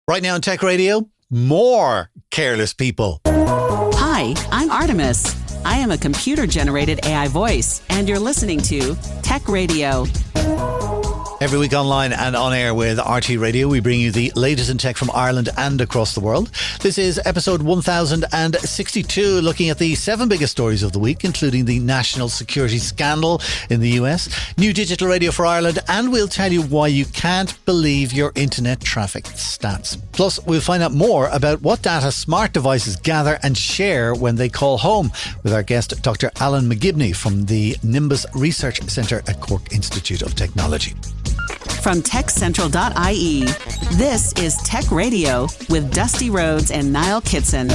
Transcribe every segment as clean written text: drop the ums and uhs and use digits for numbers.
Right now on Tech Radio, more careless people. Hi, I'm Artemis. I am a computer-generated AI voice, and you're listening to Tech Radio. Every week online and on air with RT Radio, we bring you the latest in tech from Ireland and across the world. This is episode 1062, looking at the 7 biggest stories of the week, including the national security scandal in the US, new digital radio for Ireland, and we'll tell you why you can't believe your internet traffic stats. Plus, we'll find out more about what data smart devices gather and share when they call home with our guest, Dr Alan McGibney from the Nimbus Research Centre at Cork Institute of Technology. From techcentral.ie, this is Tech Radio with Dusty Rhodes and Niall Kitson.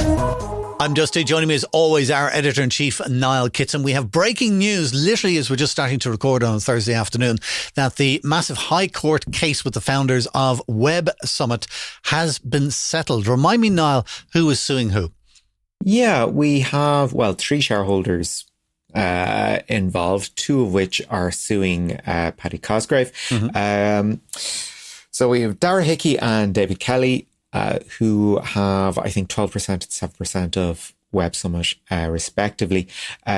I'm Dusty. Joining me as always, our editor-in-chief, Niall Kitson. We have breaking news, literally as we're just starting to record on Thursday afternoon, that the massive High Court case with the founders of Web Summit has been settled. Remind me, Niall, who is suing who? Yeah, we have, 3 shareholders involved, 2 of which are suing Paddy Cosgrave. Mm-hmm. So we have Dara Hickey and David Kelly, who have, I think, 12% and 7% of Web Summit, respectively,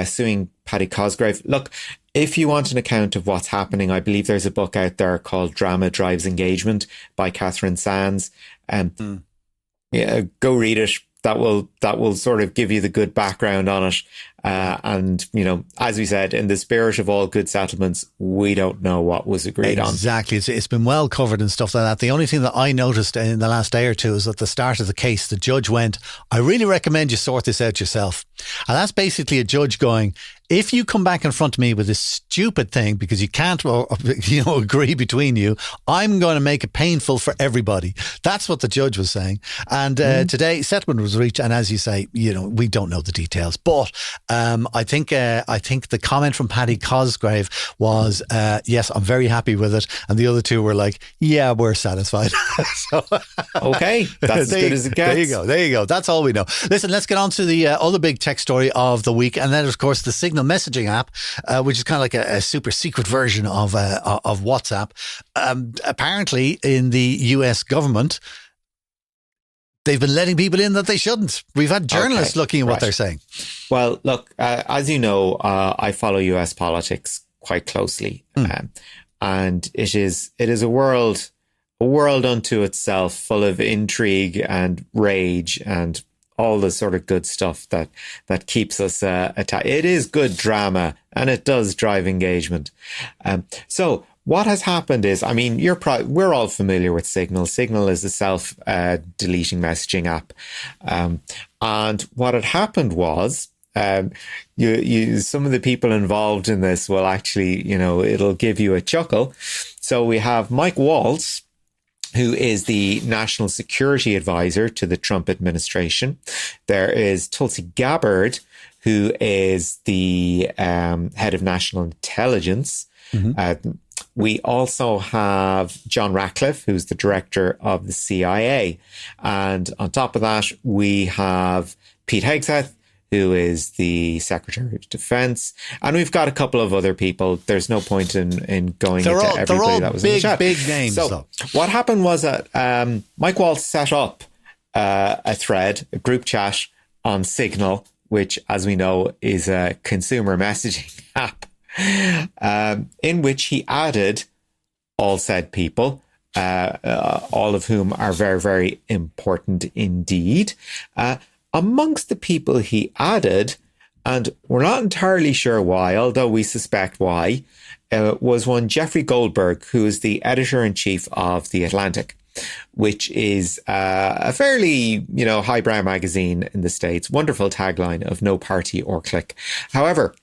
suing Paddy Cosgrave. Look, if you want an account of what's happening, I believe there's a book out there called Drama Drives Engagement by Catherine Sands. Yeah, go read it. That will sort of give you the good background on it. And, you know, as we said, in the spirit of all good settlements, we don't know what was agreed on. Exactly. It's been well covered and stuff like that. The only thing that I noticed in the last day or two is at the start of the case, the judge went, I really recommend you sort this out yourself. And that's basically a judge going, if you come back in front of me with this stupid thing because you can't, agree between you, I'm going to make it painful for everybody. That's what the judge was saying. And today, settlement was reached. And as you say, we don't know the details. But I think the comment from Paddy Cosgrave was, yes, I'm very happy with it. And the other 2 were like, yeah, we're satisfied. Okay, that's as good as it gets. There you go. That's all we know. Listen, let's get on to the other big tech story of the week. And then, of course, the Signal messaging app, which is kind of like a super secret version of WhatsApp. Apparently, in the US government, they've been letting people in that they shouldn't. We've had journalists looking at what they're saying. Well, look, as you know, I follow US politics quite closely, and it is a world unto itself, full of intrigue and rage and all the sort of good stuff that keeps us attached. It is good drama, and it does drive engagement. So what has happened is, I mean, we're all familiar with Signal. Signal is a self-deleting messaging app. And what had happened was, some of the people involved in this will actually, it'll give you a chuckle. So we have Mike Waltz, who is the National Security Advisor to the Trump administration. There is Tulsi Gabbard, who is the head of national intelligence. Mm-hmm. We also have John Ratcliffe, who's the director of the CIA. And on top of that, we have Pete Hegseth, who is the Secretary of Defense. And we've got a couple of other people. There's no point in going into everybody that was in the chat. Big names. So what happened was that Mike Waltz set up a thread, a group chat on Signal, which, as we know, is a consumer messaging app, in which he added all said people, all of whom are very, very important indeed. Amongst the people he added, and we're not entirely sure why, although we suspect why, was one Jeffrey Goldberg, who is the editor-in-chief of The Atlantic, which is a fairly, highbrow magazine in the States. Wonderful tagline of no party or clique. However,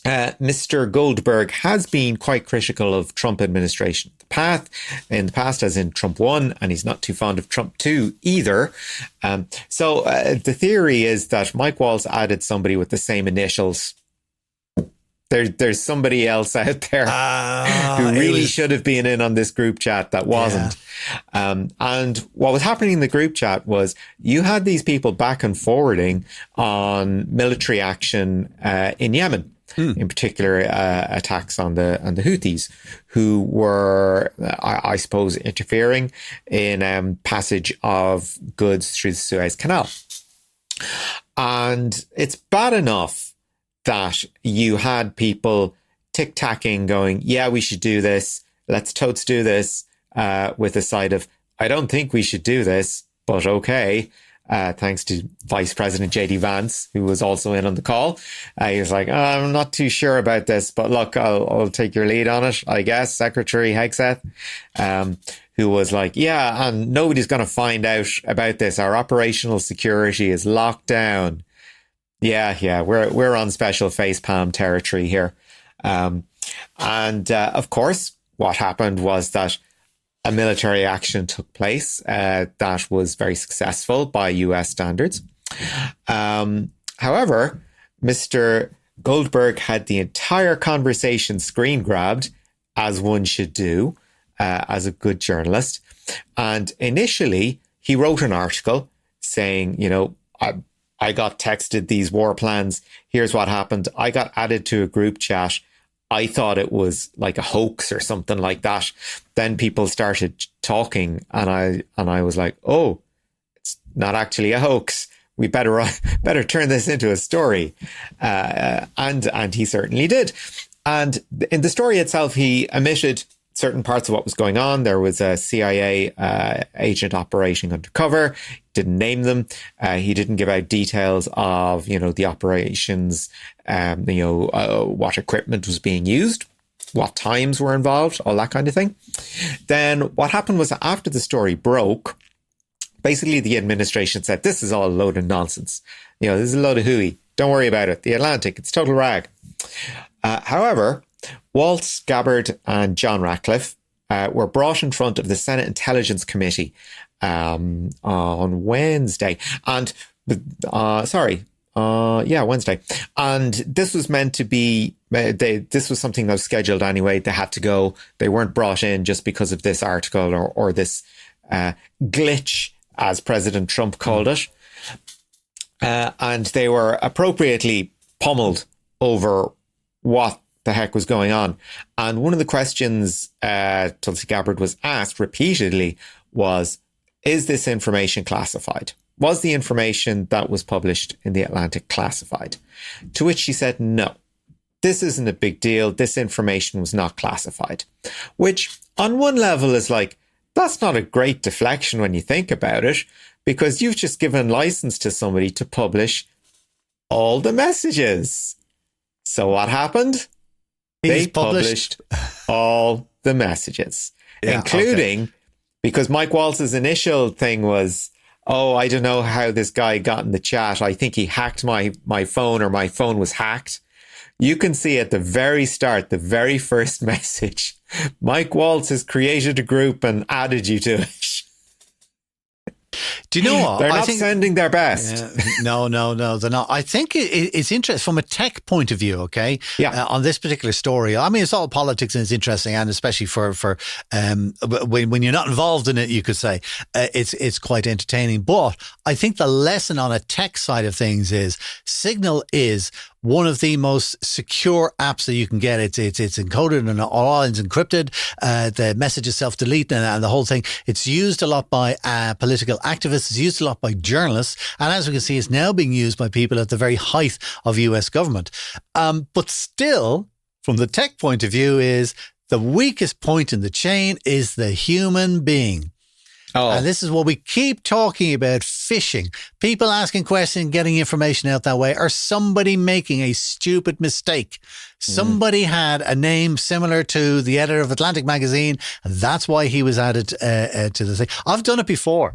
Mr. Goldberg has been quite critical of Trump administration in the past, as in Trump 1, and he's not too fond of Trump 2 either. So the theory is that Mike Waltz added somebody with the same initials. There's somebody else out there who really should have been in on this group chat that wasn't. Yeah. And what was happening in the group chat was you had these people back and forwarding on military action in Yemen. in particular attacks on the Houthis, who were, I suppose, interfering in passage of goods through the Suez Canal. And it's bad enough that you had people tic-tacking going, yeah, we should do this. Let's totes do this, with a side of, I don't think we should do this, but okay. Thanks to Vice President J.D. Vance, who was also in on the call. He was like, I'm not too sure about this, but look, I'll take your lead on it, I guess. Secretary Hegseth, who was like, yeah, and nobody's going to find out about this. Our operational security is locked down. Yeah, we're on special facepalm territory here. Of course, what happened was that a military action took place that was very successful by US standards. However, Mr. Goldberg had the entire conversation screen grabbed, as one should do, as a good journalist. And initially, he wrote an article saying, you know, I got texted these war plans. Here's what happened. I got added to a group chat. I thought it was like a hoax or something like that. Then people started talking, and I was like, oh, it's not actually a hoax. We better turn this into a story. And he certainly did. And in the story itself, he omitted certain parts of what was going on. There was a CIA agent operating undercover. Didn't name them. He didn't give out details of, you know, the operations, what equipment was being used, what times were involved, all that kind of thing. Then what happened was, after the story broke, basically the administration said, this is all a load of nonsense. You know, this is a load of hooey. Don't worry about it. The Atlantic, it's total rag. However, Waltz, Gabbard and John Ratcliffe were brought in front of the Senate Intelligence Committee on Wednesday. And Wednesday. And this was meant to be, this was something that was scheduled anyway. They had to go. They weren't brought in just because of this article or this glitch, as President Trump called it. And they were appropriately pummeled over what the heck was going on. And one of the questions Tulsi Gabbard was asked repeatedly was, is this information classified? Was the information that was published in The Atlantic classified? To which she said, no, this isn't a big deal. This information was not classified, which on one level is like, that's not a great deflection when you think about it, because you've just given license to somebody to publish all the messages. So what happened? They published all the messages, including, because Mike Waltz's initial thing was, oh, I don't know how this guy got in the chat. I think he hacked my phone, or my phone was hacked. You can see at the very start, the very first message, Mike Waltz has created a group and added you to it. Do you know what? They're not sending their best. No, they're not. I think it's interesting from a tech point of view, okay? Yeah. On this particular story. I mean, it's all politics and it's interesting, and especially for when you're not involved in it, you could say it's quite entertaining. But I think the lesson on a tech side of things is Signal is one of the most secure apps that you can get. It's encoded and all is encrypted. The messages self-delete and the whole thing. It's used a lot by political activists. It's used a lot by journalists. And as we can see, it's now being used by people at the very height of US government. But still, from the tech point of view, is the weakest point in the chain is the human being. Oh. And this is what we keep talking about, phishing. People asking questions, getting information out that way, or somebody making a stupid mistake. Somebody had a name similar to the editor of Atlantic magazine, and that's why he was added to the thing. I've done it before.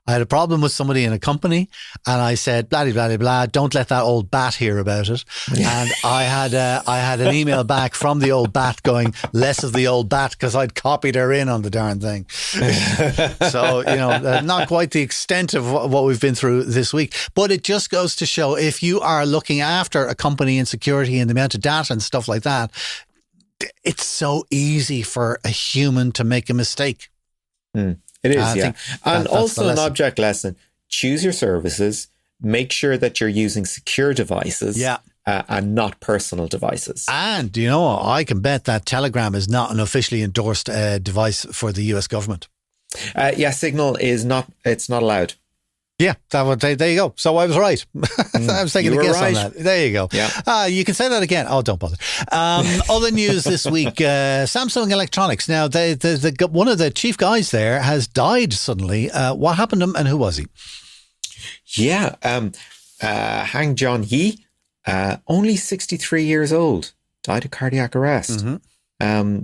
I had a problem with somebody in a company, and I said, blah, blah, blah, blah, don't let that old bat hear about it. And I had an email back from the old bat going, less of the old bat, because I'd copied her in on the darn thing. So, not quite the extent of what we've been through this week. But it just goes to show, if you are looking after a company in security and the amount of data and stuff like that, it's so easy for a human to make a mistake. It is, yeah. And also an object lesson. Choose your services make sure that you're using secure devices. Yeah. And not personal devices. And you know, I can bet that Telegram is not an officially endorsed device for the US government. Signal is not. It's not allowed. Yeah, there you go. So I was right. I was taking a guess on that. There you go. Yeah. You can say that again. Oh, don't bother. Other news this week: Samsung Electronics. Now, one of the chief guys there has died suddenly. What happened to him, and who was he? Yeah, Hang John-hee. Only 63 years old, died of cardiac arrest. Mm-hmm.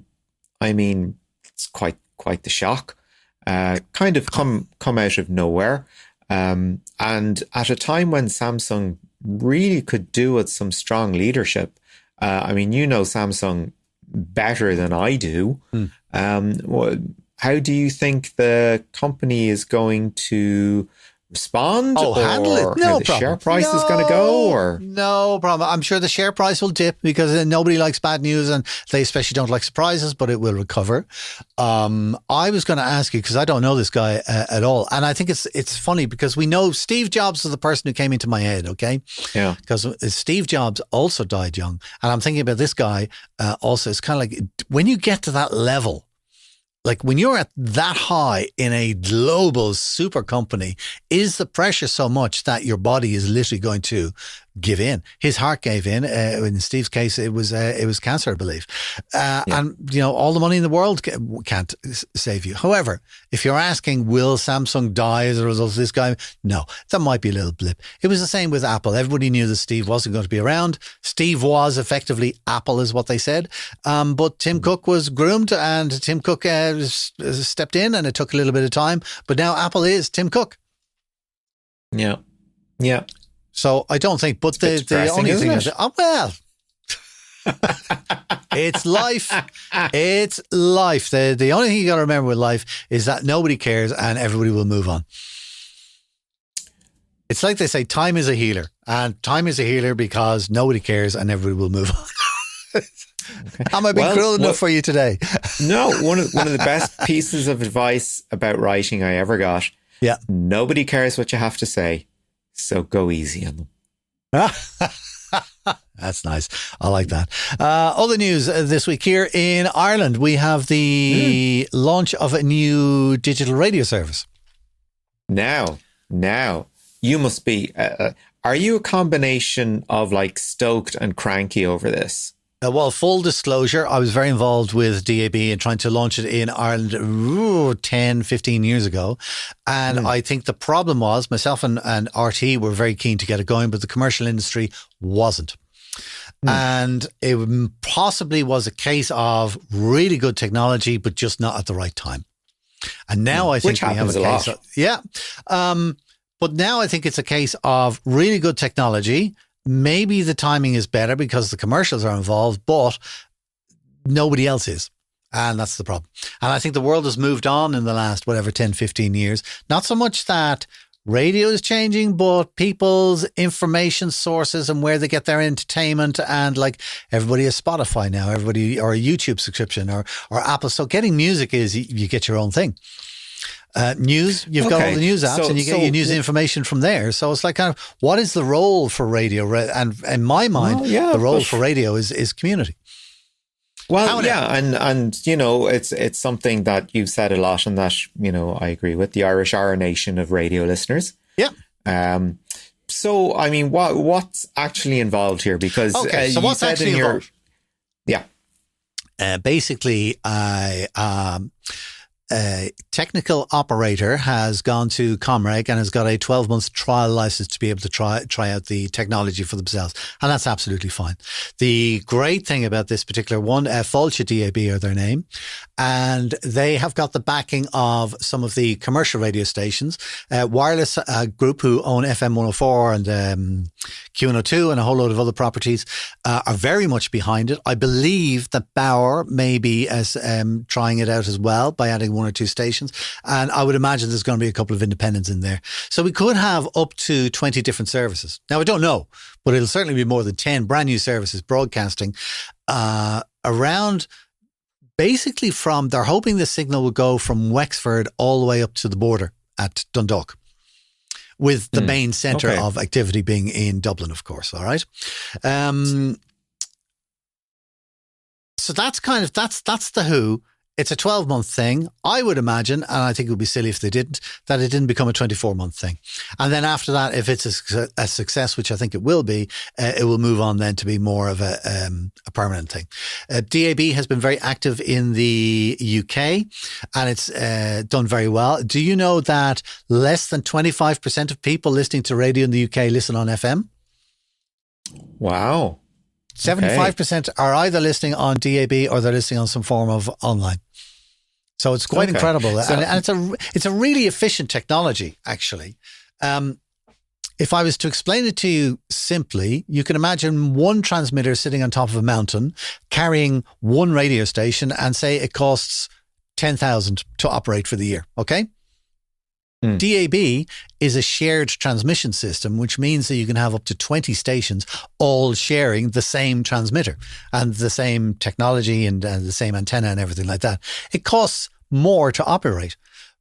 I mean, it's quite the shock. Kind of come out of nowhere. And at a time when Samsung really could do with some strong leadership. I mean, you know Samsung better than I do. How do you think the company is going to respond? Handle it. No how the problem. Share price is going to go? Or no problem. I'm sure the share price will dip because nobody likes bad news, and they especially don't like surprises. But it will recover. I was going to ask you because I don't know this guy at all, and I think it's funny because we know Steve Jobs is the person who came into my head. Okay, yeah, because Steve Jobs also died young, and I'm thinking about this guy also. It's kind of like when you get to that level. Like when you're at that high in a global super company, is the pressure so much that your body is literally going to give in? His heart gave in. In Steve's case, it was cancer, I believe. And, you know, all the money in the world can't save you. However, if you're asking, will Samsung die as a result of this guy? No, that might be a little blip. It was the same with Apple. Everybody knew that Steve wasn't going to be around. Steve was effectively Apple is what they said. But Tim Cook was groomed and Tim Cook stepped in and it took a little bit of time. But now Apple is Tim Cook. Yeah. Yeah. So I don't think, but the only thing is, it's life. It's life. The only thing you got to remember with life is that nobody cares and everybody will move on. It's like they say, time is a healer, and time is a healer because nobody cares and everybody will move on. Okay. Am I being cruel enough for you today? No, one of the best pieces of advice about writing I ever got. Yeah. Nobody cares what you have to say, so go easy on them. That's nice. I like that. Other news this week here in Ireland, we have the launch of a new digital radio service. Now, you must be, are you a combination of like stoked and cranky over this? Well, full disclosure, I was very involved with DAB and trying to launch it in Ireland 10, 15 years ago. And I think the problem was myself and RT were very keen to get it going, but the commercial industry wasn't. And it possibly was a case of really good technology, but just not at the right time. And now I think we have a case of, but now I think it's a case of really good technology. Maybe the timing is better because the commercials are involved, but nobody else is. And that's the problem. And I think the world has moved on in the last, 10, 15 years. Not so much that radio is changing, but people's information sources and where they get their entertainment. And like everybody has Spotify now, everybody, or a YouTube subscription or Apple. So getting music is you get your own thing. News, you've got all the news apps and you get your news information from there. So it's like kind of, what is the role for radio? And in my mind, the role for radio is community. Well, and you know, it's something that you've said a lot and that, you know, I agree with. The Irish are a nation of radio listeners. Yeah. So, I mean, what's actually involved here? Because so what's actually involved? Yeah. Basically, a technical operator has gone to Comreg and has got a 12-month trial license to be able to try out the technology for themselves. And that's absolutely fine. The great thing about this particular one, Fulcha DAB are their name, and they have got the backing of some of the commercial radio stations, Wireless Group, who own FM 104 and Q102 and a whole load of other properties, are very much behind it. I believe that Bauer may be trying it out as well by adding one or two stations. And I would imagine there's going to be a couple of independents in there. So we could have up to 20 different services. Now, I don't know, but it'll certainly be more than 10 brand new services broadcasting around. Basically they're hoping the signal will go from Wexford all the way up to the border at Dundalk, with the main centre Okay. of activity being in Dublin, of course. All right. So that's the Who. It's a 12-month thing. I would imagine, and I think it would be silly if they didn't, that it didn't become a 24-month thing. And then after that, if it's a success, which I think it will be, it will move on then to be more of a permanent thing. DAB has been very active in the UK, and it's done very well. Do you know that less than 25% of people listening to radio in the UK listen on FM? Wow. 75% are either listening on DAB or they're listening on some form of online. So it's quite incredible. So, and it's a really efficient technology, actually. If I was to explain it to you simply, you can imagine one transmitter sitting on top of a mountain carrying one radio station, and say it costs 10,000 to operate for the year. Okay? DAB is a shared transmission system, which means that you can have up to 20 stations all sharing the same transmitter and the same technology and the same antenna and everything like that. It costs more to operate,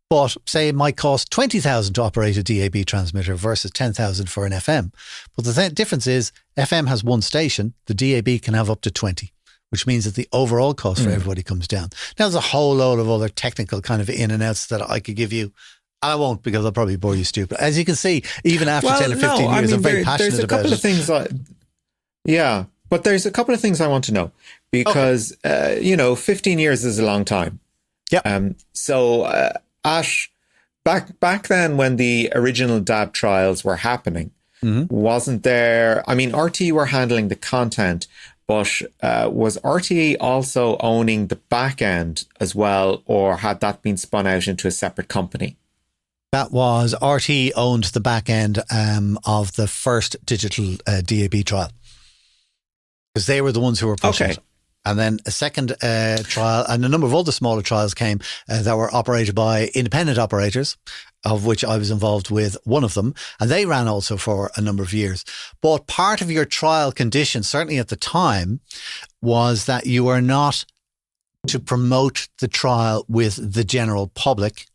but say it might cost 20,000 to operate a DAB transmitter versus 10,000 for an FM. But the difference is FM has one station, the DAB can have up to 20. Which means that the overall cost for everybody comes down. Now, there's a whole load of other technical kind of in and outs that I could give you. I won't, because I'll probably bore you stupid. As you can see, even after 10 or 15 years, I'm very passionate about it. There's a couple of things. But there's a couple of things I want to know, because, 15 years is a long time. Yeah. Back then when the original DAB trials were happening, wasn't there, RTE were handling the content, but was RTE also owning the back end as well, or had that been spun out into a separate company? That was RTE owned the back end of the first digital DAB trial, because they were the ones who were pushing it. And then a second trial and a number of other smaller trials came that were operated by independent operators, of which I was involved with one of them. And they ran also for a number of years. But part of your trial condition, certainly at the time, was that you were not to promote the trial with the general public,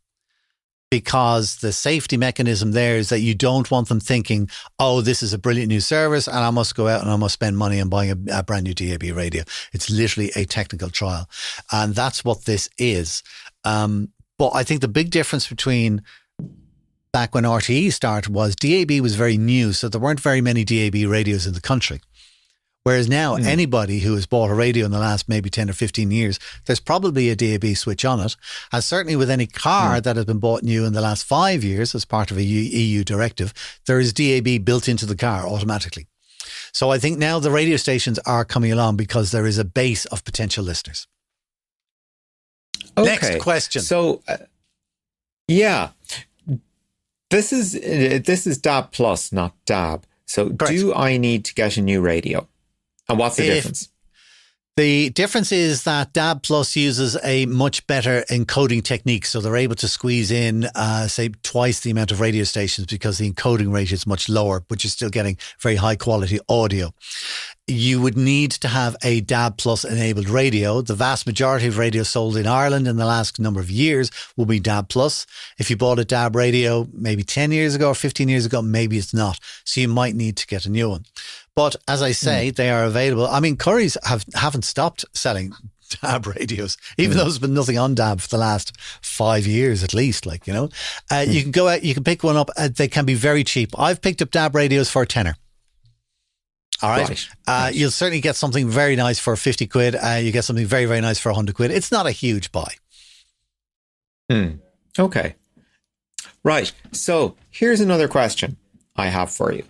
because the safety mechanism there is that you don't want them thinking, oh, this is a brilliant new service and I must go out and I must spend money on buying a brand new DAB radio. It's literally a technical trial. And that's what this is. But I think the big difference between back when RTE started was DAB was very new. So there weren't very many DAB radios in the country. Whereas now, anybody who has bought a radio in the last maybe 10 or 15 years, there's probably a DAB switch on it. And certainly with any car that has been bought new in the last 5 years as part of a EU directive, there is DAB built into the car automatically. So I think now the radio stations are coming along because there is a base of potential listeners. Okay. Next question. So, this is DAB Plus, not DAB. So correct. Do I need to get a new radio? And what's the difference? The difference is that DAB Plus uses a much better encoding technique. So they're able to squeeze in, say, twice the amount of radio stations because the encoding rate is much lower, but you're still getting very high quality audio. You would need to have a DAB Plus enabled radio. The vast majority of radios sold in Ireland in the last number of years will be DAB Plus. If you bought a DAB radio maybe 10 years ago or 15 years ago, maybe it's not. So you might need to get a new one. But as I say, they are available. Currys haven't stopped selling DAB radios, even though there's been nothing on DAB for the last 5 years at least. You can go out, you can pick one up. They can be very cheap. I've picked up DAB radios for a tenner. All right. Right. You'll certainly get something very nice for 50 quid. You get something very, very nice for 100 quid. It's not a huge buy. Okay. Right. So here's another question I have for you.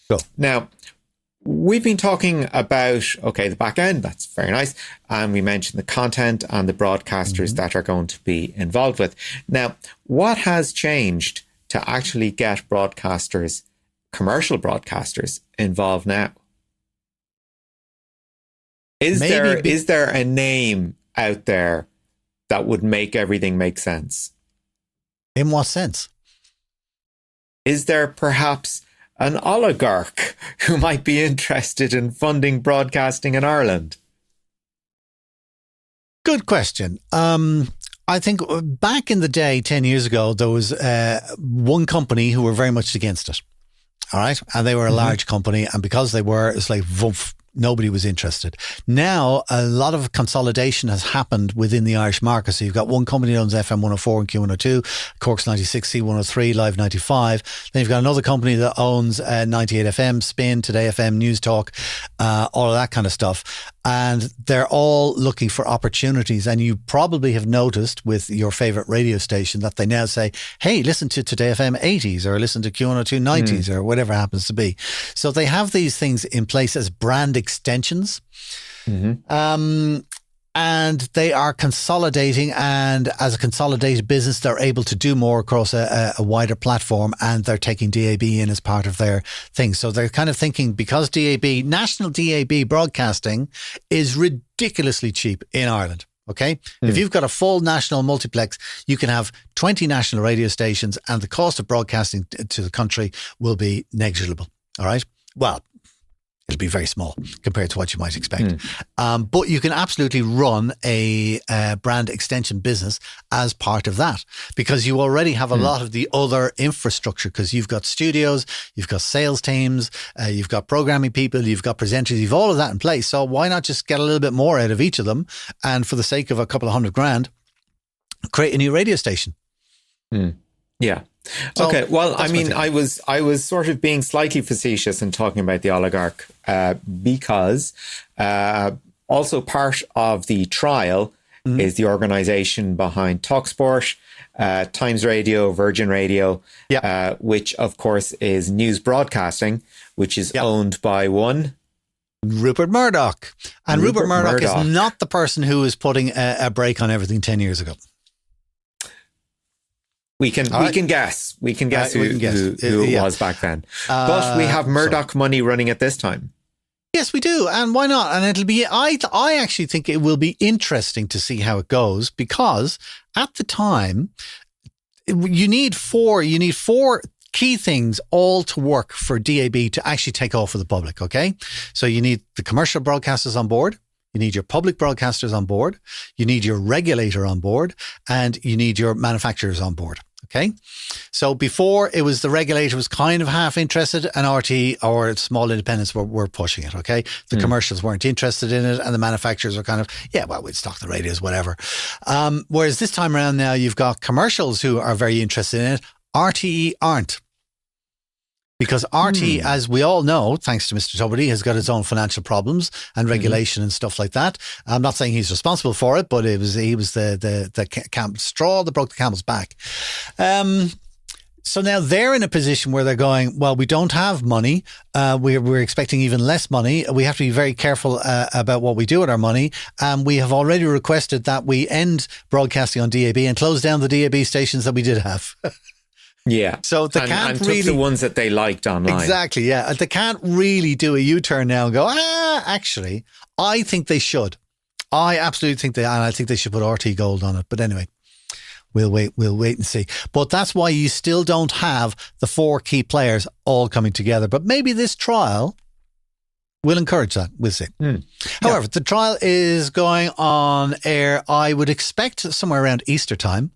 Go. Now, we've been talking about, the back end. That's very nice. And we mentioned the content and the broadcasters that are going to be involved with. Now, what has changed to actually get broadcasters, commercial broadcasters, involved now? Is there a name out there that would make everything make sense? In what sense? Is there perhaps an oligarch who might be interested in funding broadcasting in Ireland? Good question. I think back in the day, 10 years ago, there was one company who were very much against it. All right. And they were a large company. And because they were, it's like, woof, nobody was interested. Now, a lot of consolidation has happened within the Irish market. So you've got one company that owns FM 104 and Q102, Cork's 96, C103, Live 95. Then you've got another company that owns 98 FM, Spin, Today FM, News Talk, all of that kind of stuff. And they're all looking for opportunities. And you probably have noticed with your favorite radio station that they now say, hey, listen to Today FM 80s or listen to Q102 90s or whatever it happens to be. So they have these things in place as brand extensions. And they are consolidating, and as a consolidated business, they're able to do more across a wider platform, and they're taking DAB in as part of their thing. So they're kind of thinking, because DAB, national DAB broadcasting is ridiculously cheap in Ireland. Okay. If you've got a full national multiplex, you can have 20 national radio stations, and the cost of broadcasting to the country will be negligible. All right. Well, it'll be very small compared to what you might expect. But you can absolutely run a brand extension business as part of that, because you already have a lot of the other infrastructure, because you've got studios, you've got sales teams, you've got programming people, you've got presenters, you've all of that in place. So why not just get a little bit more out of each of them? And for the sake of a couple of $100,000, create a new radio station. Yeah. So, okay. Well, I mean, I was sort of being slightly facetious in talking about the oligarch because also part of the trial is the organisation behind TalkSport, Times Radio, Virgin Radio, which of course is news broadcasting, which is owned by one Rupert Murdoch. And Rupert Murdoch is not the person who was putting a brake on everything 10 years ago. We can guess. We can guess who it was back then. But we have Murdoch money running at this time. Yes, we do. And why not? And it'll be, I actually think it will be interesting to see how it goes, because at the time, you need four key things all to work for DAB to actually take off for the public. Okay. So you need the commercial broadcasters on board. You need your public broadcasters on board. You need your regulator on board, and you need your manufacturers on board. Okay. So before, it was the regulator was kind of half interested, and RT or small independents were pushing it. Okay. The commercials weren't interested in it, and the manufacturers were kind of, we'd stock the radios, whatever. Whereas this time around now, you've got commercials who are very interested in it. RTE aren't. Because RT, as we all know, thanks to Mr. Tubridy, has got its own financial problems and regulation and stuff like that. I'm not saying he's responsible for it, but he was the straw that broke the camel's back. So now they're in a position where they're going, well, we don't have money. We're expecting even less money. We have to be very careful about what we do with our money. We have already requested that we end broadcasting on DAB and close down the DAB stations that we did have. Yeah. So they can't really took the ones that they liked online. Exactly. Yeah. They can't really do a U-turn now and go, actually, I think they should. I absolutely think and I think they should put RT Gold on it. But anyway, we'll wait and see. But that's why you still don't have the four key players all coming together. But maybe this trial will encourage that. We'll see. However, the trial is going on air, I would expect, somewhere around Easter time.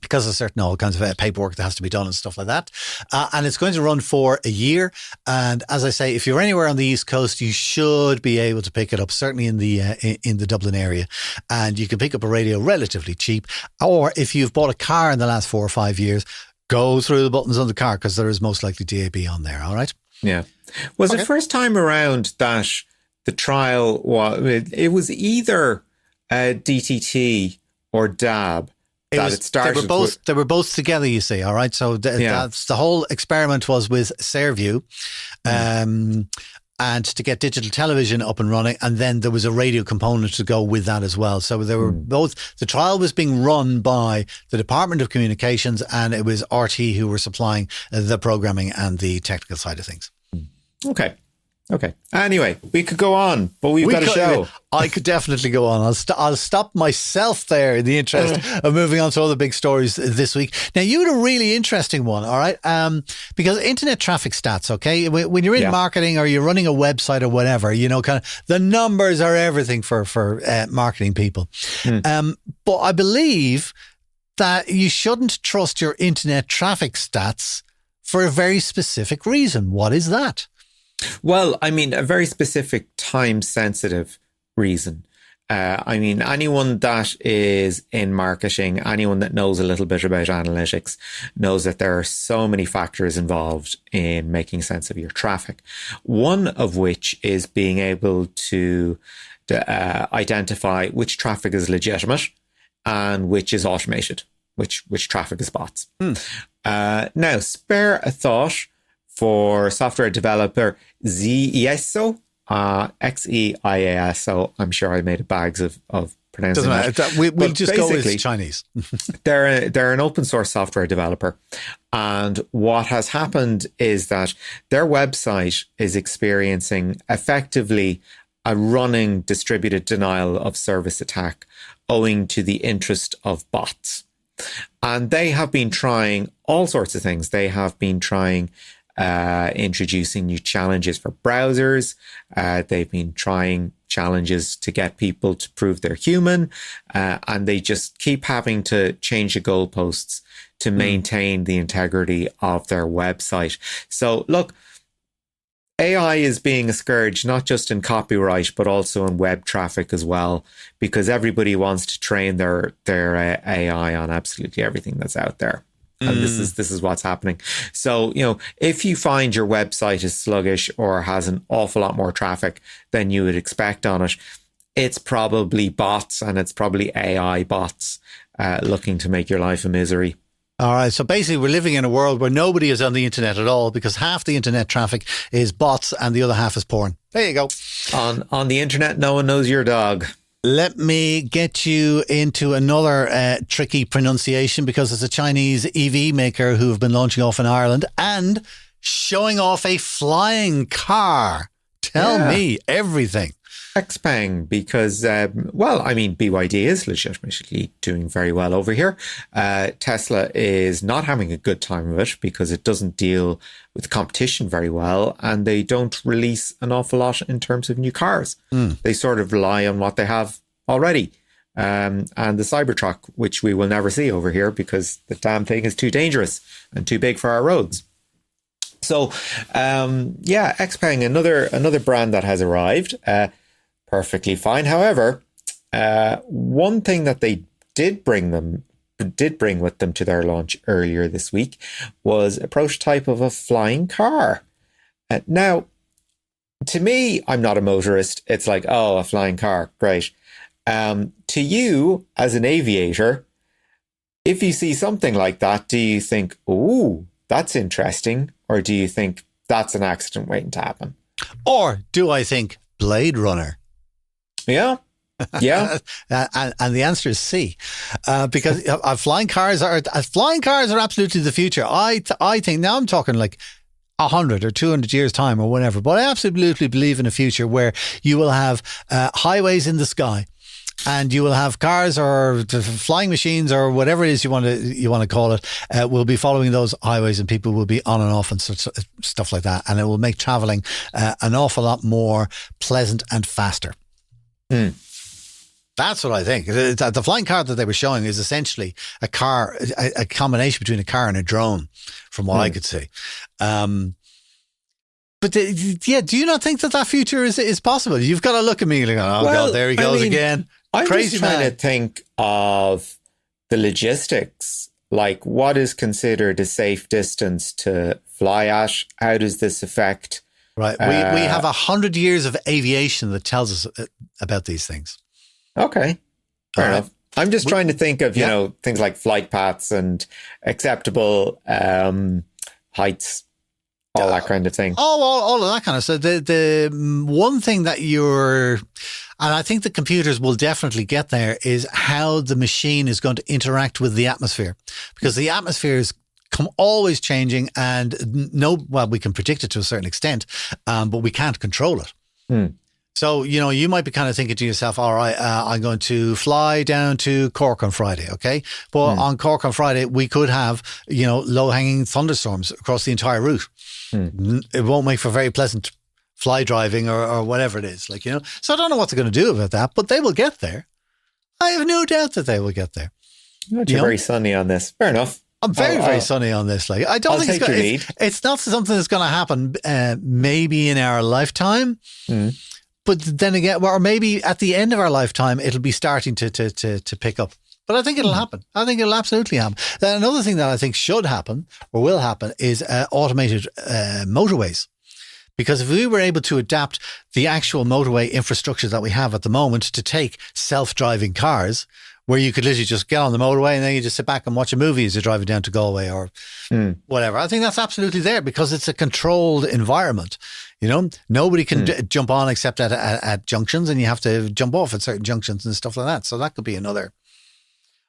Because of certain all kinds of paperwork that has to be done and stuff like that. And it's going to run for a year. And as I say, if you're anywhere on the East Coast, you should be able to pick it up, certainly in the Dublin area. And you can pick up a radio relatively cheap. Or if you've bought a car in the last 4 or 5 years, go through the buttons on the car, because there is most likely DAB on there. All right. Yeah. Was it first time around that the trial it was either DTT or DAB? They were both together, you see. All right. So that's the whole experiment was with Sairview, and to get digital television up and running. And then there was a radio component to go with that as well. So they were both, the trial was being run by the Department of Communications, and it was RT who were supplying the programming and the technical side of things. Okay. Okay. Anyway, we could go on, but we've got a show. I could definitely go on. I'll stop myself there in the interest of moving on to other big stories this week. Now, you had a really interesting one, all right? Because internet traffic stats, okay? When you're in marketing or you're running a website or whatever, you know, kind of the numbers are everything for marketing people. But I believe that you shouldn't trust your internet traffic stats for a very specific reason. What is that? Well, I mean, a very specific time-sensitive reason. I mean, anyone that is in marketing, anyone that knows a little bit about analytics knows that there are so many factors involved in making sense of your traffic. One of which is being able to identify which traffic is legitimate and which is automated, which traffic is bots. Now, spare a thought for software developer Xieso, Xeiaso. I'm sure I made bags of pronouncing that. Doesn't matter. We'll just go with Chinese. they're an open source software developer. And what has happened is that their website is experiencing effectively a running distributed denial of service attack owing to the interest of bots. And they have been trying all sorts of things. They have been trying introducing new challenges for browsers. They've been trying challenges to get people to prove they're human. And they just keep having to change the goalposts to maintain the integrity of their website. So look, AI is being a scourge, not just in copyright, but also in web traffic as well, because everybody wants to train their AI on absolutely everything that's out there. And this is what's happening. So, you know, if you find your website is sluggish or has an awful lot more traffic than you would expect on it, it's probably bots, and it's probably AI bots looking to make your life a misery. All right. So basically, we're living in a world where nobody is on the internet at all, because half the internet traffic is bots and the other half is porn. There you go. On the internet, no one knows your dog. Let me get you into another tricky pronunciation, because it's a Chinese EV maker who have been launching off in Ireland and showing off a flying car. Tell me everything. Xpeng, because, well, I mean, BYD is legitimately doing very well over here. Tesla is not having a good time of it because it doesn't deal with competition very well, and they don't release an awful lot in terms of new cars. They sort of rely on what they have already. And the Cybertruck, which we will never see over here because the damn thing is too dangerous and too big for our roads. So, Xpeng, another brand that has arrived. Perfectly fine. However, one thing that they did bring with them to their launch earlier this week was a prototype of a flying car. Now, to me, I'm not a motorist. It's like, oh, a flying car, great. To you, as an aviator, if you see something like that, do you think, ooh, that's interesting? Or do you think that's an accident waiting to happen? Or do I think Blade Runner? Yeah. And the answer is C, because flying cars are absolutely the future. I think, now I'm talking like 100 or 200 years time or whatever, but I absolutely believe in a future where you will have highways in the sky, and you will have cars or flying machines or whatever it is you want to call it, will be following those highways, and people will be on and off and stuff like that, and it will make traveling an awful lot more pleasant and faster. That's what I think. The flying car that they were showing is essentially a car, a combination between a car and a drone, from what I could see. But do you not think that future is possible? You've got to look at me like, oh, well, God, there he goes again. I'm Crazy just trying man. to think of the logistics. Like, what is considered a safe distance to fly at? How does this affect? Right. We have 100 years of aviation that tells us about these things. Okay. Fair enough. I'm just trying to think of, you know, things like flight paths and acceptable heights, all that kind of thing. All of that kind of stuff. The one thing that and I think the computers will definitely get there, is how the machine is going to interact with the atmosphere, because the atmosphere is always changing, and we can predict it to a certain extent, but we can't control it. So, you might be kind of thinking to yourself, all right, I'm going to fly down to Cork on Friday, okay? But on Cork on Friday, we could have, low-hanging thunderstorms across the entire route. It won't make for very pleasant fly driving or whatever it is, So I don't know what they're going to do about that, but they will get there. I have no doubt that they will get there. You're very sunny on this. Fair enough. I'm very sunny on this. I don't think it's not something that's going to happen maybe in our lifetime. But then again, or maybe at the end of our lifetime, it'll be starting to pick up. But I think it'll happen. I think it'll absolutely happen. Another thing that I think should happen or will happen is automated motorways. Because if we were able to adapt the actual motorway infrastructure that we have at the moment to take self-driving cars, where you could literally just get on the motorway and then you just sit back and watch a movie as you're driving down to Galway or whatever. I think that's absolutely there because it's a controlled environment. Nobody can jump on except at junctions, and you have to jump off at certain junctions and stuff like that. So that could be another.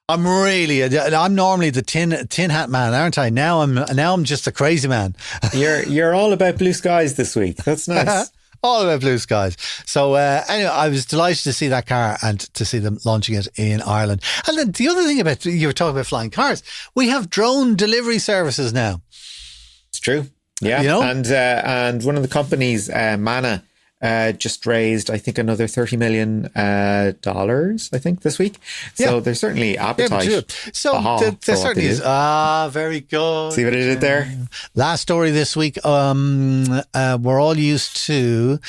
I'm normally the tin hat man, aren't I? Now I'm just a crazy man. You're all about blue skies this week. That's nice. All about blue skies. So anyway, I was delighted to see that car and to see them launching it in Ireland. And then the other thing about, you were talking about flying cars, we have drone delivery services now. It's true. Yeah. And one of the companies, Mana, just raised, I think, another $30 million, I think, this week. So there's certainly appetite. Yeah, so there certainly is. Very good. See what I did there? Last story this week. We're all used to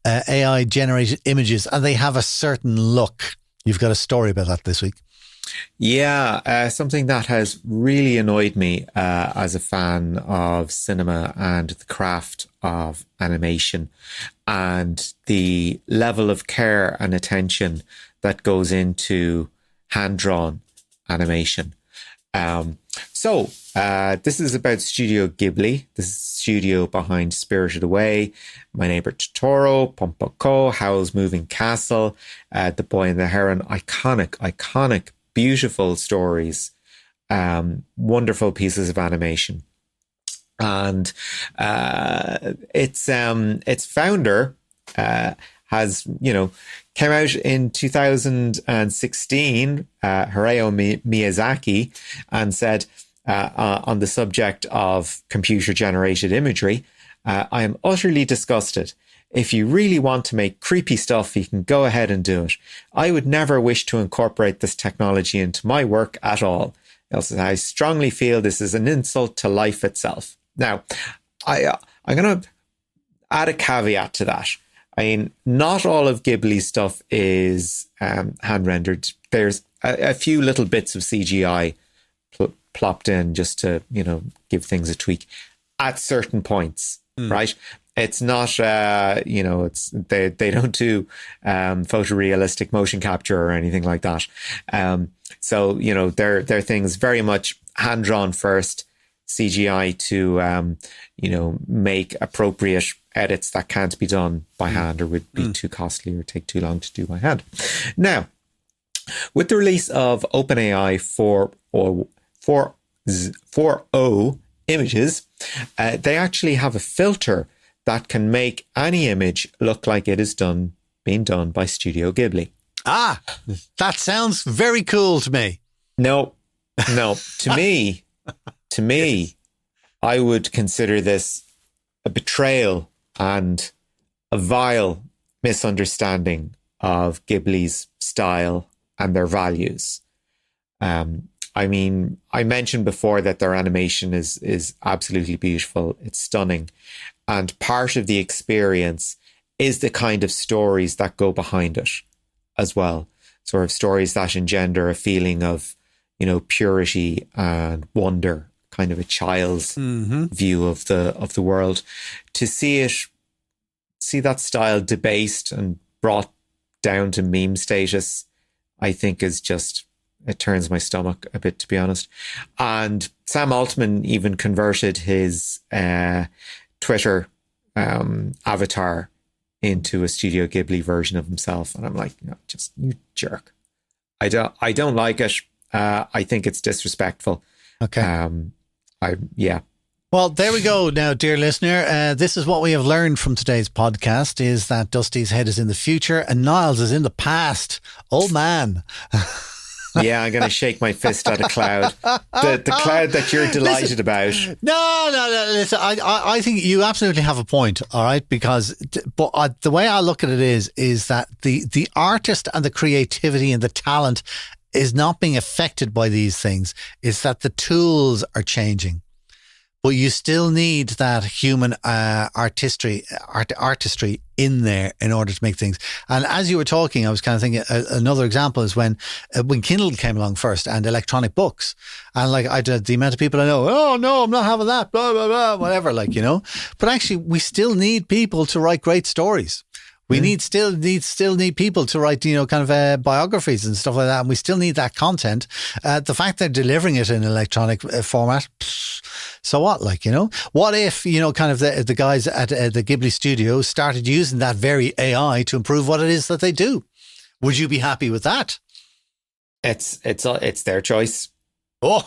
AI generated images, and they have a certain look. You've got a story about that this week. Yeah, something that has really annoyed me as a fan of cinema and the craft of animation and the level of care and attention that goes into hand-drawn animation. So this is about Studio Ghibli. This is the studio behind Spirited Away, My Neighbor Totoro, Pom-Poko, Howl's Moving Castle, The Boy and the Heron. Iconic, beautiful stories, wonderful pieces of animation. And its founder has, came out in 2016, Hayao Miyazaki, and said on the subject of computer-generated imagery, I am utterly disgusted. If you really want to make creepy stuff, you can go ahead and do it. I would never wish to incorporate this technology into my work at all. I strongly feel this is an insult to life itself. Now, I'm going to add a caveat to that. I mean, not all of Ghibli's stuff is hand-rendered. There's a few little bits of CGI plopped in just to, give things a tweak at certain points, right? It's not, it's they don't do photorealistic motion capture or anything like that. So, they're things very much hand-drawn first, CGI to, make appropriate edits that can't be done by hand or would be too costly or take too long to do by hand. Now, with the release of OpenAI 4.0 images, they actually have a filter that can make any image look like it is being done by Studio Ghibli. Ah, that sounds very cool to me. No, to me, yes. I would consider this a betrayal and a vile misunderstanding of Ghibli's style and their values. I mean, I mentioned before that their animation is absolutely beautiful. It's stunning. And part of the experience is the kind of stories that go behind it as well. Sort of stories that engender a feeling of, purity and wonder, kind of a child's view of the world. To see that style debased and brought down to meme status, I think is just, it turns my stomach a bit, to be honest. And Sam Altman even converted his Twitter avatar into a Studio Ghibli version of himself. And I'm like, no, just, you jerk. I don't like it. I think it's disrespectful. Okay. Yeah. Well, there we go now, dear listener. This is what we have learned from today's podcast, is that Dusty's head is in the future and Niles is in the past. Old man. Yeah, I'm going to shake my fist at a cloud. The cloud that you're delighted about. No. Listen, I think you absolutely have a point, all right? Because the way I look at it is that the artist and the creativity and the talent is not being affected by these things. It's that the tools are changing. But you still need that human artistry in there in order to make things. And as you were talking, I was kind of thinking another example is when Kindle came along first and electronic books. And like the amount of people I know, oh no, I'm not having that, blah, blah, blah, whatever, like, you know. But actually, we still need people to write great stories. We still need people to write, you know, kind of biographies and stuff like that. And we still need that content. The fact they're delivering it in electronic format, so what? Like, you know, what if, you know, kind of the guys at the Ghibli studio started using that very AI to improve what it is that they do? Would you be happy with that? It's their choice. Oh,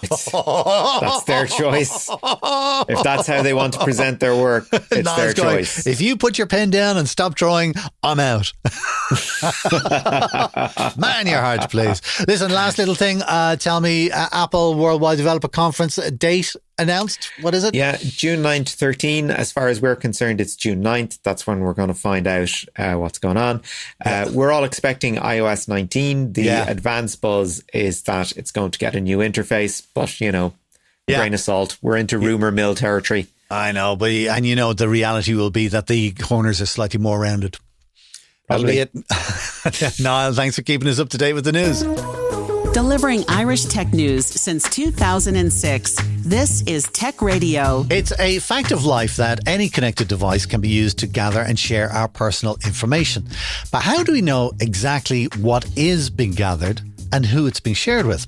that's their choice. If that's how they want to present their work, it's their choice. If you put your pen down and stop drawing, I'm out. Man, you're hard to please. Listen, last little thing. Tell me, Apple Worldwide Developer Conference date announced. What is it? Yeah, June 9th, 13. As far as we're concerned, it's June 9th. That's when we're going to find out what's going on. We're all expecting iOS 19. The advanced buzz is that it's going to get a new interface, but, you know, grain of salt. We're into rumor mill territory. I know, but you know, the reality will be that the corners are slightly more rounded. That'll be it. Niall, thanks for keeping us up to date with the news. Delivering Irish tech news since 2006. This is Tech Radio. It's a fact of life that any connected device can be used to gather and share our personal information. But how do we know exactly what is being gathered and who it's being shared with?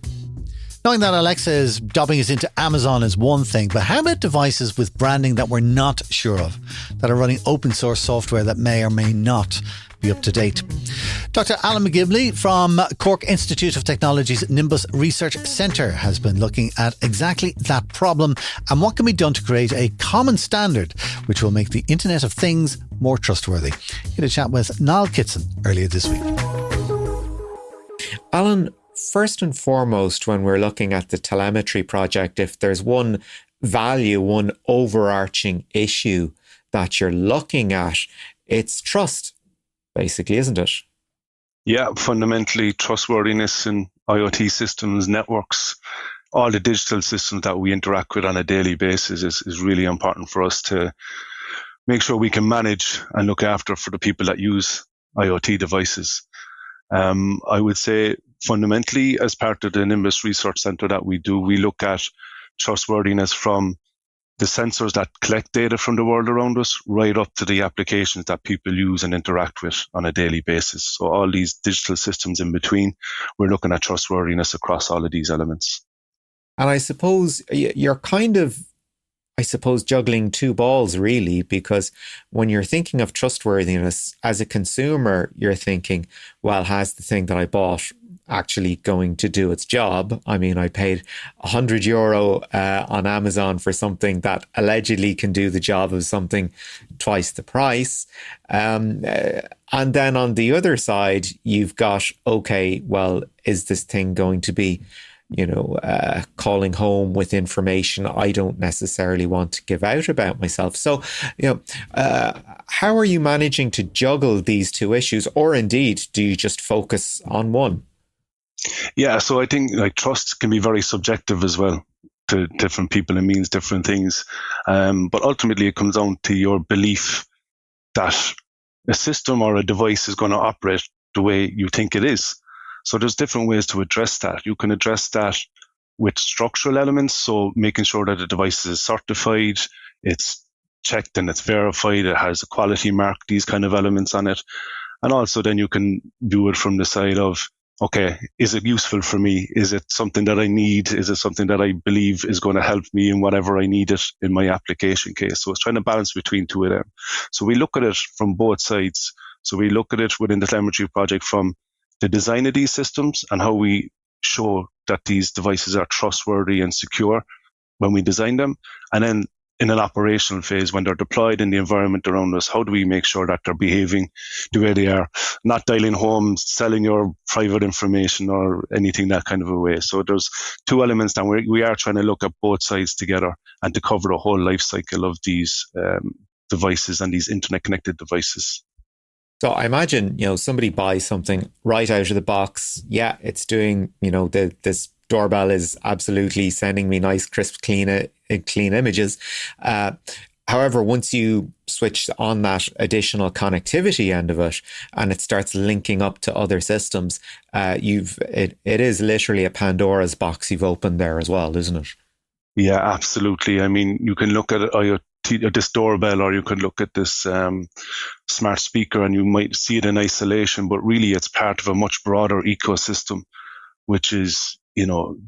Knowing that Alexa is dubbing us into Amazon is one thing, but how about devices with branding that we're not sure of, that are running open source software that may or may not be up to date? Dr Alan McGibney from Cork Institute of Technology's Nimbus Research Centre has been looking at exactly that problem and what can be done to create a common standard which will make the Internet of Things more trustworthy. He had a chat with Niall Kitson earlier this week. Alan, first and foremost, when we're looking at the telemetry project, if there's one value, one overarching issue that you're looking at, it's trust, basically, isn't it? Yeah, fundamentally, trustworthiness in IoT systems, networks, all the digital systems that we interact with on a daily basis is really important for us to make sure we can manage and look after for the people that use IoT devices. I would say fundamentally, as part of the Nimbus Research Centre that we do, we look at trustworthiness from the sensors that collect data from the world around us, right up to the applications that people use and interact with on a daily basis. So all these digital systems in between, we're looking at trustworthiness across all of these elements. And I suppose you're kind of, juggling two balls, really, because when you're thinking of trustworthiness as a consumer, you're thinking, well, has the thing that I bought actually going to do its job? I mean, I paid €100 on Amazon for something that allegedly can do the job of something twice the price. And then on the other side, you've got, okay, well, is this thing going to be, calling home with information I don't necessarily want to give out about myself? So, how are you managing to juggle these two issues? Or indeed, do you just focus on one? Yeah, so I think trust can be very subjective as well to different people. It means different things. But ultimately, it comes down to your belief that a system or a device is going to operate the way you think it is. So there's different ways to address that. You can address that with structural elements, so making sure that the device is certified, it's checked and it's verified, it has a quality mark, these kind of elements on it. And also then you can do it from the side of, okay, is it useful for me? Is it something that I need? Is it something that I believe is going to help me in whatever I need it in my application case? So it's trying to balance between two of them. So we look at it from both sides. So we look at it within the telemetry project from the design of these systems and how we show that these devices are trustworthy and secure. when we design them, and then in an operational phase when they're deployed in the environment around us, how do we make sure that they're behaving the way they are, not dialing home, selling your private information or anything that kind of a way. So there's two elements that we are trying to look at both sides together and to cover the whole life cycle of these devices and these internet connected devices. So I imagine, somebody buys something right out of the box. Yeah, it's doing, this doorbell is absolutely sending me nice, crisp, clean images. However, once you switch on that additional connectivity end of it and it starts linking up to other systems, it is literally a Pandora's box you've opened there as well, isn't it? Yeah, absolutely. I mean, you can look at this doorbell, or you could look at this smart speaker, and you might see it in isolation, but really it's part of a much broader ecosystem, which is,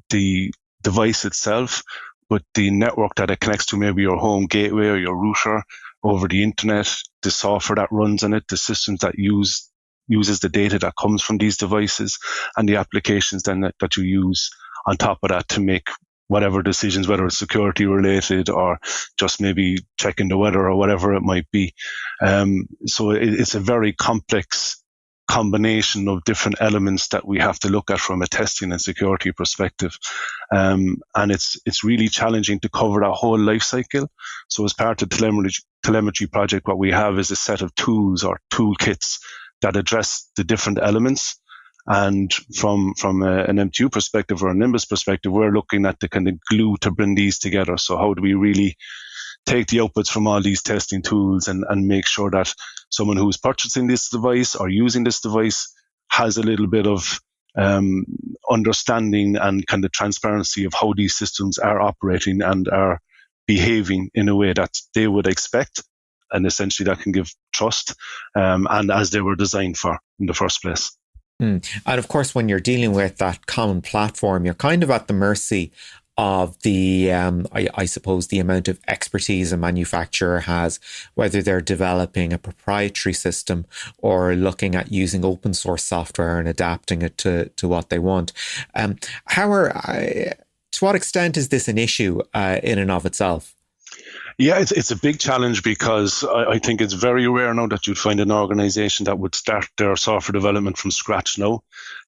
the device itself, but the network that it connects to, maybe your home gateway or your router over the internet, the software that runs on it, the systems that uses the data that comes from these devices, and the applications then that you use on top of that to make whatever decisions, whether it's security related or just maybe checking the weather or whatever it might be. So it's a very complex combination of different elements that we have to look at from a testing and security perspective. And it's really challenging to cover that whole life cycle. So as part of the telemetry project, what we have is a set of tools or toolkits that address the different elements. And from an MTU perspective or a Nimbus perspective, we're looking at the kind of glue to bring these together. So how do we really take the outputs from all these testing tools and make sure that someone who's purchasing this device or using this device has a little bit of understanding and kind of transparency of how these systems are operating and are behaving in a way that they would expect, and essentially that can give trust and as they were designed for in the first place. And of course, when you're dealing with that common platform, you're kind of at the mercy of the, I suppose, the amount of expertise a manufacturer has, whether they're developing a proprietary system or looking at using open source software and adapting it to what they want. To what extent is this an issue in and of itself? Yeah, it's a big challenge because I think it's very rare now that you'd find an organization that would start their software development from scratch now.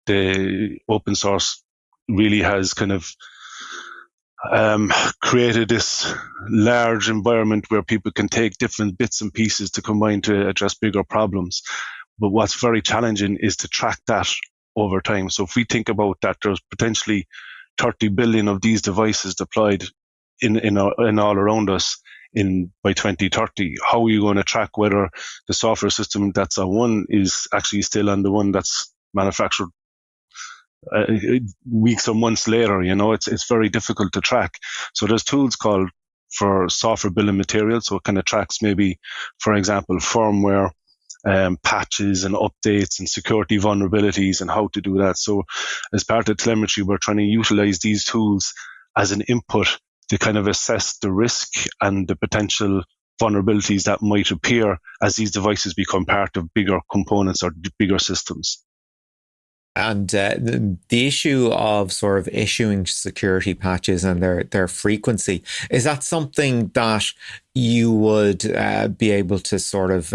The open source really has kind of created this large environment where people can take different bits and pieces to combine to address bigger problems. But what's very challenging is to track that over time. So if we think about that, there's potentially 30 billion of these devices deployed in all around us by 2030. How are you going to track whether the software system that's on one is actually still on the one that's manufactured weeks or months later? It's very difficult to track. So there's tools called for software bill of materials. So it kind of tracks maybe, for example, firmware patches and updates and security vulnerabilities and how to do that. So as part of telemetry, we're trying to utilize these tools as an input to kind of assess the risk and the potential vulnerabilities that might appear as these devices become part of bigger components or bigger systems. And the issue of sort of issuing security patches and their frequency, is that something that you would be able to sort of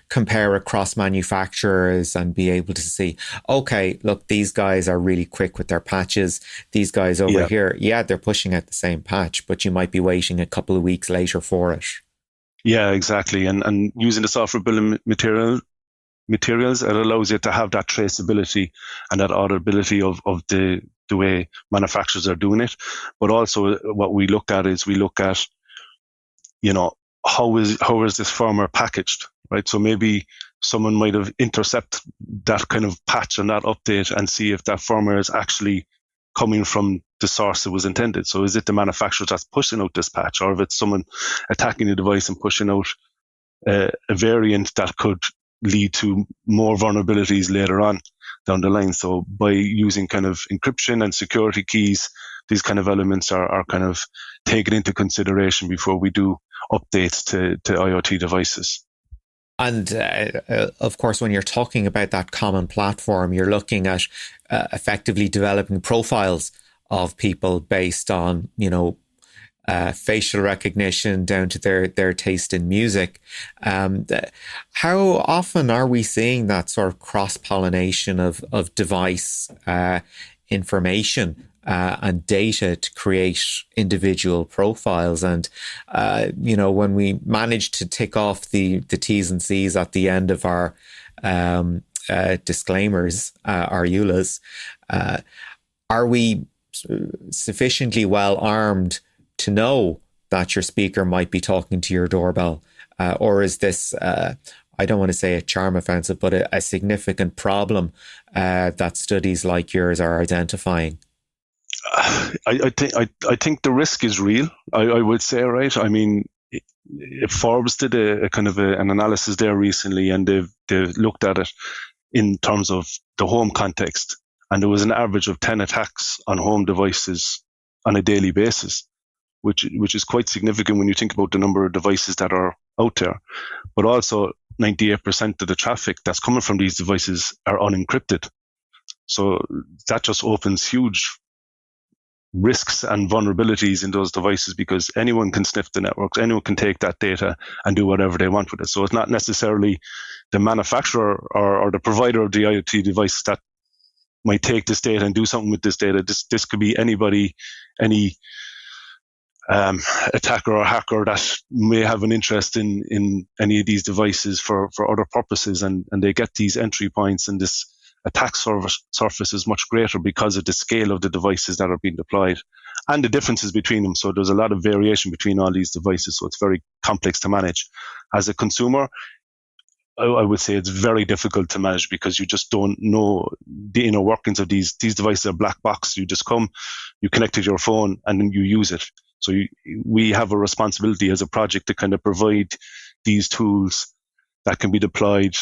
compare across manufacturers and be able to see, okay, look, these guys are really quick with their patches. These guys over here, they're pushing out the same patch, but you might be waiting a couple of weeks later for it. Yeah, exactly. And using the software bill of materials, it allows you to have that traceability and that auditability of the way manufacturers are doing it. But also what we look at, how is this firmware packaged, right? So maybe someone might have intercepted that kind of patch and that update and see if that firmware is actually coming from the source it was intended. So is it the manufacturer that's pushing out this patch, or if it's someone attacking the device and pushing out a variant that could lead to more vulnerabilities later on down the line. So by using kind of encryption and security keys, these kind of elements are kind of taken into consideration before we do updates to IoT devices. And of course, when you're talking about that common platform, you're looking at effectively developing profiles of people based on, facial recognition down to their taste in music. How often are we seeing that sort of cross-pollination of device information and data to create individual profiles? And, when we manage to tick off the T's and C's at the end of our disclaimers, our EULAs, are we sufficiently well armed to know that your speaker might be talking to your doorbell? Or is this, I don't want to say a charm offensive, but a significant problem that studies like yours are identifying? I think the risk is real. I would say, right? I mean, Forbes did a kind of an analysis there recently, and they've looked at it in terms of the home context, and there was an average of 10 attacks on home devices on a daily basis, which is quite significant when you think about the number of devices that are out there. But also 98% of the traffic that's coming from these devices are unencrypted. So that just opens huge risks and vulnerabilities in those devices, because anyone can sniff the networks, anyone can take that data and do whatever they want with it. So it's not necessarily the manufacturer or the provider of the IoT device that might take this data and do something with this data. This could be anybody, any attacker or hacker that may have an interest in any of these devices for other purposes, and they get these entry points, and this attack surface is much greater because of the scale of the devices that are being deployed and the differences between them. So there's a lot of variation between all these devices, so it's very complex to manage. As a consumer, I would say it's very difficult to manage, because you just don't know the inner workings of these devices. Are black box. You just come, you connect to your phone, and then you use it. So we have a responsibility as a project to kind of provide these tools that can be deployed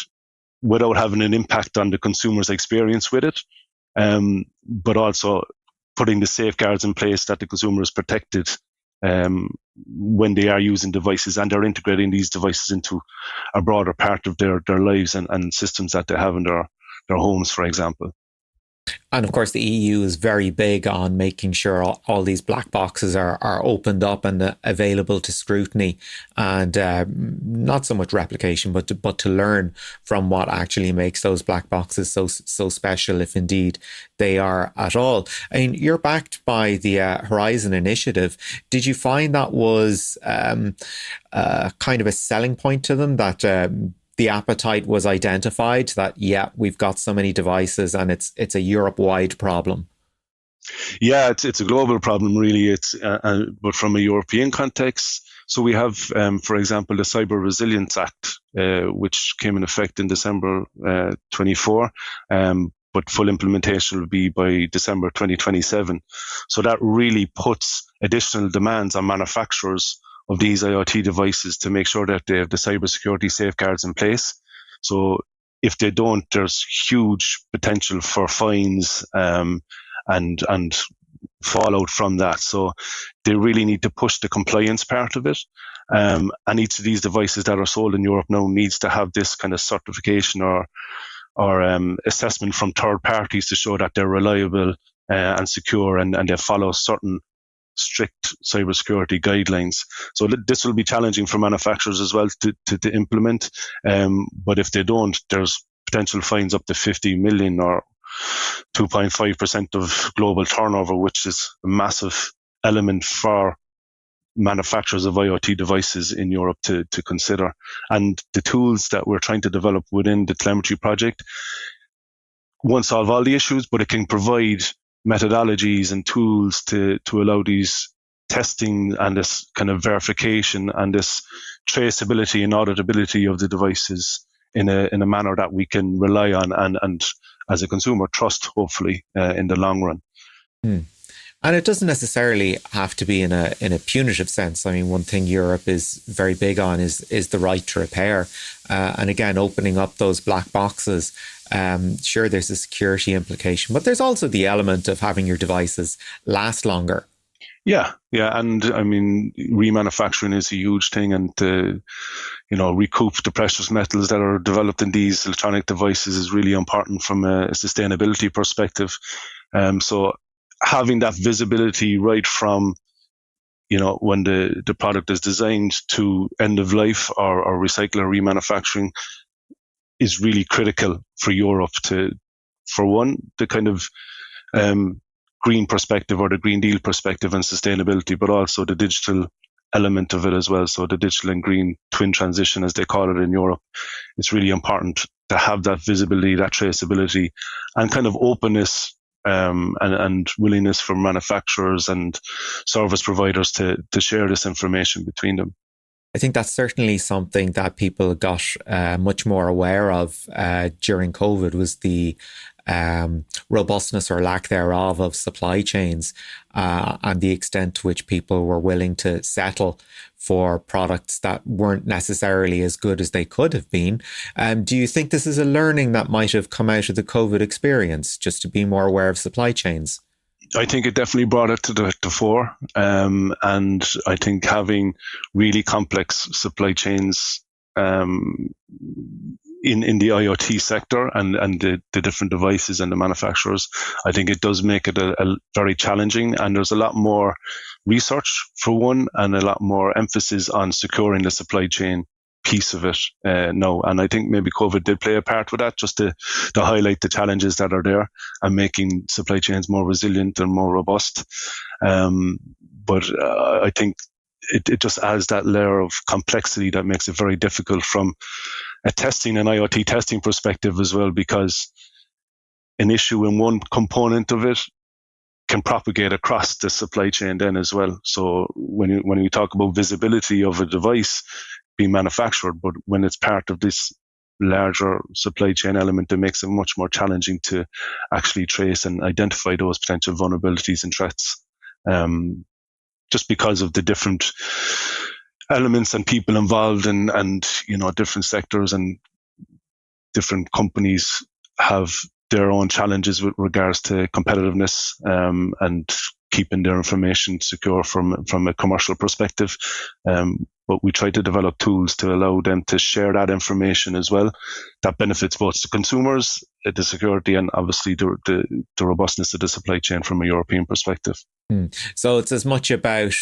without having an impact on the consumer's experience with it, but also putting the safeguards in place that the consumer is protected when they are using devices, and they're integrating these devices into a broader part of their lives and systems that they have in their homes, for example. And of course, the EU is very big on making sure all these black boxes are opened up and available to scrutiny, and not so much replication, but to learn from what actually makes those black boxes so special, if indeed they are at all. I mean, you're backed by the Horizon Initiative. Did you find that was kind of a selling point to them, that the appetite was identified, that, yeah, we've got so many devices and it's a Europe-wide problem? Yeah, it's a global problem, really. But from a European context. So we have, for example, the Cyber Resilience Act, which came in effect in December 24, but full implementation will be by December 2027. So that really puts additional demands on manufacturers of these IoT devices to make sure that they have the cybersecurity safeguards in place. So if they don't, there's huge potential for fines and fallout from that. So they really need to push the compliance part of it. And each of these devices that are sold in Europe now needs to have this kind of certification or assessment from third parties to show that they're reliable and secure, and they follow certain strict cybersecurity guidelines. So this will be challenging for manufacturers as well to implement. But if they don't, there's potential fines up to 50 million or 2.5% of global turnover, which is a massive element for manufacturers of IoT devices in Europe to consider. And the tools that we're trying to develop within the telemetry project won't solve all the issues, but it can provide methodologies and tools to allow these testing and this kind of verification and this traceability and auditability of the devices in a manner that we can rely on and as a consumer trust, hopefully, in the long run. And it doesn't necessarily have to be in a punitive sense. I mean, one thing Europe is very big on is the right to repair. And again, opening up those black boxes, sure, there's a security implication, but there's also the element of having your devices last longer. Yeah. And I mean, remanufacturing is a huge thing, and recoup the precious metals that are developed in these electronic devices is really important from a sustainability perspective. So having that visibility right from when the product is designed to end of life or recycle or remanufacturing is really critical for Europe for one, the kind of green perspective or the Green Deal perspective and sustainability, but also the digital element of it as well. So the digital and green twin transition, as they call it in Europe, it's really important to have that visibility, that traceability, and kind of openness and willingness for manufacturers and service providers to share this information between them. I think that's certainly something that people got much more aware of during COVID, was the robustness or lack thereof of supply chains and the extent to which people were willing to settle for products that weren't necessarily as good as they could have been. Do you think this is a learning that might have come out of the COVID experience, just to be more aware of supply chains? I think it definitely brought it to the fore. And I think having really complex supply chains in the IoT sector and the different devices and the manufacturers, I think it does make it a very challenging. And there's a lot more research, for one, and a lot more emphasis on securing the supply chain piece of it now. And I think maybe COVID did play a part with that, just to highlight the challenges that are there and making supply chains more resilient and more robust. But I think it just adds that layer of complexity that makes it very difficult from a testing and IoT testing perspective as well, because an issue in one component of it can propagate across the supply chain then as well. So when you talk about visibility of a device being manufactured, but when it's part of this larger supply chain element, it makes it much more challenging to actually trace and identify those potential vulnerabilities and threats. Just because of the different elements and people involved and different sectors and different companies have their own challenges with regards to competitiveness and keeping their information secure from a commercial perspective. But we try to develop tools to allow them to share that information as well. That benefits both the consumers, the security, and obviously the robustness of the supply chain from a European perspective. So it's as much about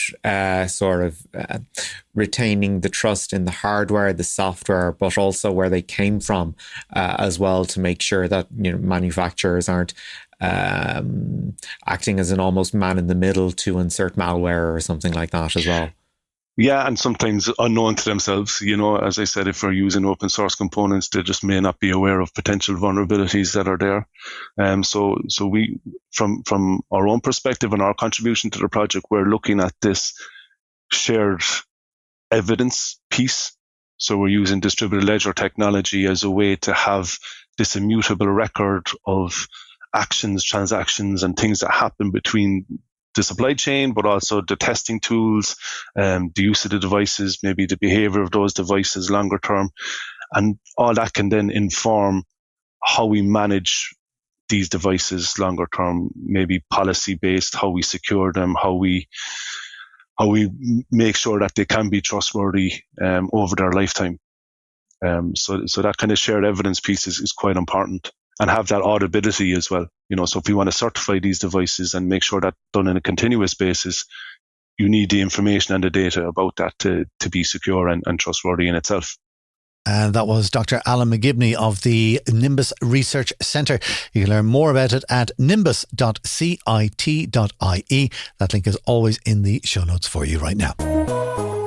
retaining the trust in the hardware, the software, but also where they came from as well, to make sure that manufacturers aren't acting as an almost man in the middle to insert malware or something like that as well. Yeah, and sometimes unknown to themselves. As I said, if we're using open source components, they just may not be aware of potential vulnerabilities that are there. So we, from our own perspective and our contribution to the project, we're looking at this shared evidence piece. So we're using distributed ledger technology as a way to have this immutable record of actions, transactions, and things that happen between the supply chain, but also the testing tools, the use of the devices, maybe the behavior of those devices longer term. And all that can then inform how we manage these devices longer term, maybe policy based, how we secure them, how we make sure that they can be trustworthy over their lifetime. So that kind of shared evidence piece is quite important, and have that auditability as well. So if we want to certify these devices and make sure that done on a continuous basis, you need the information and the data about that to be secure and trustworthy in itself. And that was Dr. Alan McGibney of the Nimbus Research Centre. You can learn more about it at nimbus.cit.ie. That link is always in the show notes for you right now.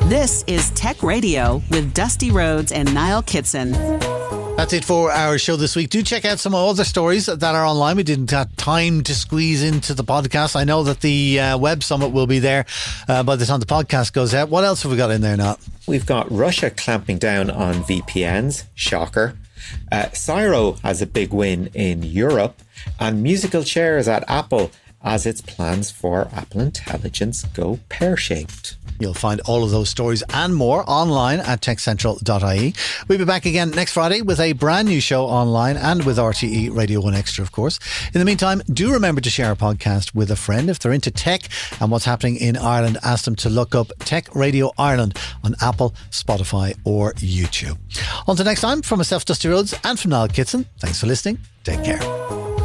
This is Tech Radio with Dusty Rhodes and Niall Kitson. That's it for our show this week. Do check out some other stories that are online. We didn't have time to squeeze into the podcast. I know that the Web Summit will be there by the time the podcast goes out. What else have we got in there now? We've got Russia clamping down on VPNs. Shocker. Cyro has a big win in Europe. And musical chairs at Apple as its plans for Apple Intelligence go pear-shaped. You'll find all of those stories and more online at techcentral.ie. We'll be back again next Friday with a brand new show online and with RTE Radio 1 Extra, of course. In the meantime, do remember to share our podcast with a friend. If they're into tech and what's happening in Ireland, ask them to look up Tech Radio Ireland on Apple, Spotify or YouTube. Until next time, from myself, Dusty Rhodes, and from Niall Kitson, thanks for listening. Take care.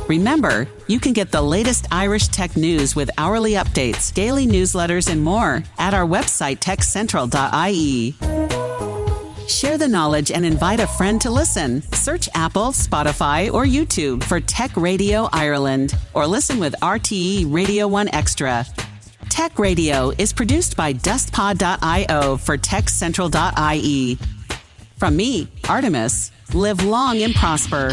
Remember, you can get the latest Irish tech news with hourly updates, daily newsletters, and more at our website, techcentral.ie. Share the knowledge and invite a friend to listen. Search Apple, Spotify, or YouTube for Tech Radio Ireland, or listen with RTE Radio 1 Extra. Tech Radio is produced by dustpod.io for techcentral.ie. From me, Artemis, live long and prosper.